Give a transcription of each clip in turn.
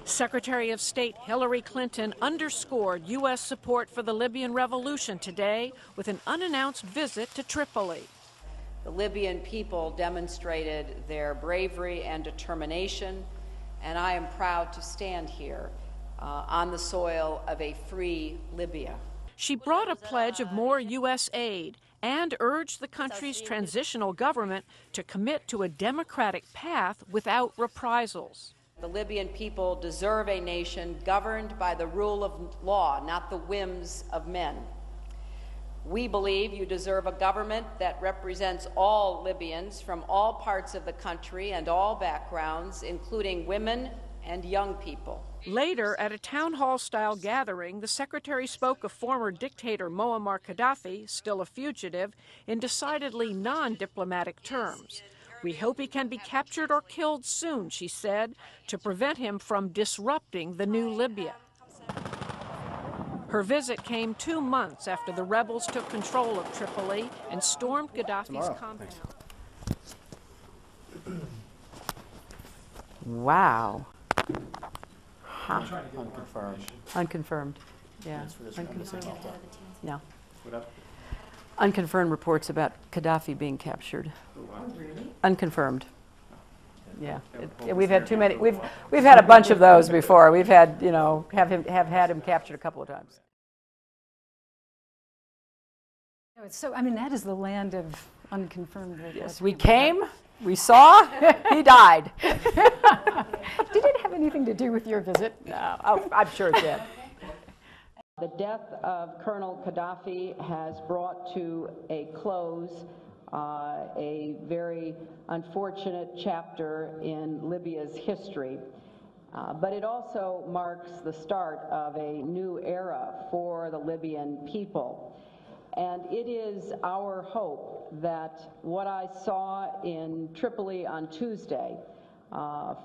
Secretary of State Hillary Clinton underscored U.S. support for the Libyan revolution today with an unannounced visit to Tripoli. The Libyan people demonstrated their bravery and determination, and I am proud to stand here on the soil of a free Libya. She brought a pledge of more U.S. aid and urged the country's transitional government to commit to a democratic path without reprisals. The Libyan people deserve a nation governed by the rule of law, not the whims of men. We believe you deserve a government that represents all Libyans from all parts of the country and all backgrounds, including women and young people. Later, at a town hall-style gathering, the secretary spoke of former dictator Muammar Gaddafi, still a fugitive, in decidedly non-diplomatic terms. We hope he can be captured or killed soon, she said, to prevent him from disrupting the new Libya. Her visit came 2 months after the rebels took control of Tripoli and stormed Gaddafi's compound. Wow. Huh. Unconfirmed. Unconfirmed. Yeah. Unconfirmed. No. Unconfirmed reports about Gaddafi being captured. Oh, really? Unconfirmed. Yeah. We've had too many. We've had a bunch of those before. We've had, you know, have had him captured a couple of times. So, I mean, that is the land of unconfirmed reports. Yes, we came, we saw, he died. Did it have anything to do with your visit? No, oh, I'm sure it did. The death of Colonel Gaddafi has brought to a close a very unfortunate chapter in Libya's history. But it also marks the start of a new era for the Libyan people. And it is our hope that what I saw in Tripoli on Tuesday,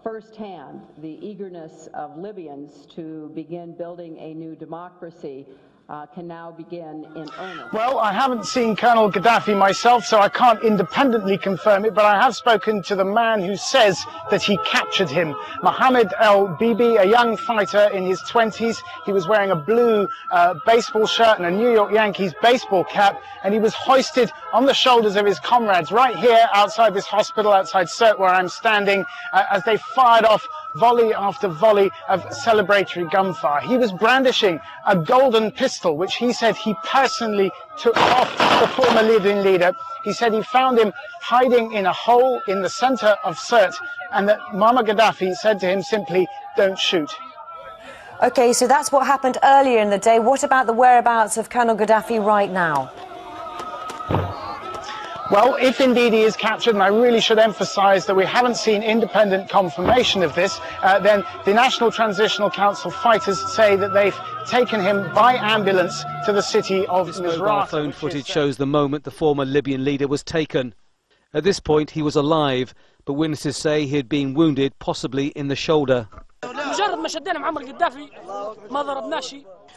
firsthand, the eagerness of Libyans to begin building a new democracy can now begin in earnest. Well, I haven't seen Colonel Gaddafi myself, so I can't independently confirm it, but I have spoken to the man who says that he captured him, Mohammed al-Bibi, a young fighter in his 20s. He was wearing a blue baseball shirt and a New York Yankees baseball cap, and he was hoisted on the shoulders of his comrades right here outside this hospital, outside Sirte, where I'm standing, as they fired off volley after volley of celebratory gunfire. He was brandishing a golden pistol, which he said he personally took off the former Libyan leader. He said he found him hiding in a hole in the center of Sirte, and that Muammar Gaddafi said to him simply, "Don't shoot." Okay, so that's what happened earlier in the day. What about the whereabouts of Colonel Gaddafi right now? Well, if indeed he is captured, and I really should emphasize that we haven't seen independent confirmation of this, then the National Transitional Council fighters say that they've taken him by ambulance to the city of Misrata. This mobile phone footage shows the moment the former Libyan leader was taken. At this point, he was alive, but witnesses say he had been wounded, possibly in the shoulder.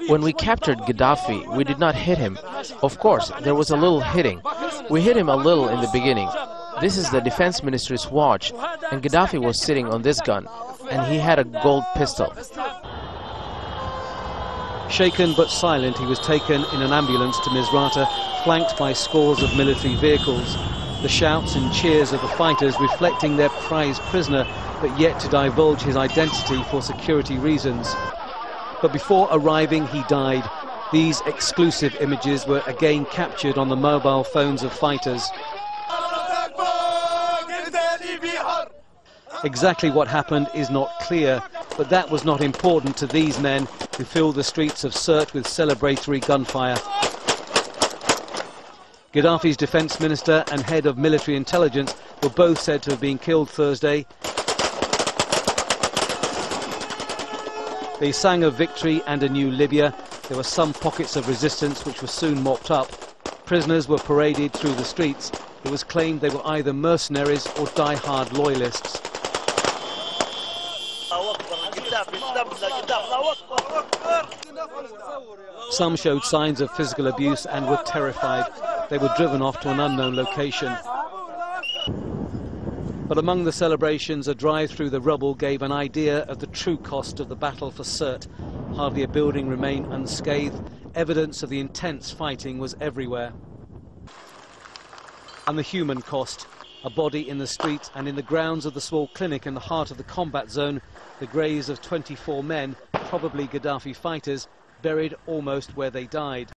When we captured Gaddafi, we did not hit him. Of course, there was a little hitting. We hit him a little in the beginning. This is the defense minister's watch, and Gaddafi was sitting on this gun, and he had a gold pistol. Shaken but silent, he was taken in an ambulance to Misrata, flanked by scores of military vehicles. The shouts and cheers of the fighters reflecting their prized prisoner, but yet to divulge his identity for security reasons. But before arriving, he died. These exclusive images were again captured on the mobile phones of fighters. Exactly what happened is not clear, but that was not important to these men who filled the streets of Sirte with celebratory gunfire. Gaddafi's defense minister and head of military intelligence were both said to have been killed Thursday. They sang of victory and a new Libya. There were some pockets of resistance which were soon mopped up. Prisoners were paraded through the streets. It was claimed they were either mercenaries or die-hard loyalists. Some showed signs of physical abuse and were terrified. They were driven off to an unknown location. But among the celebrations, a drive through the rubble gave an idea of the true cost of the battle for Sirte. Hardly a building remained unscathed. Evidence of the intense fighting was everywhere. And the human cost. A body in the street and in the grounds of the small clinic in the heart of the combat zone, the graves of 24 men, probably Gaddafi fighters, buried almost where they died.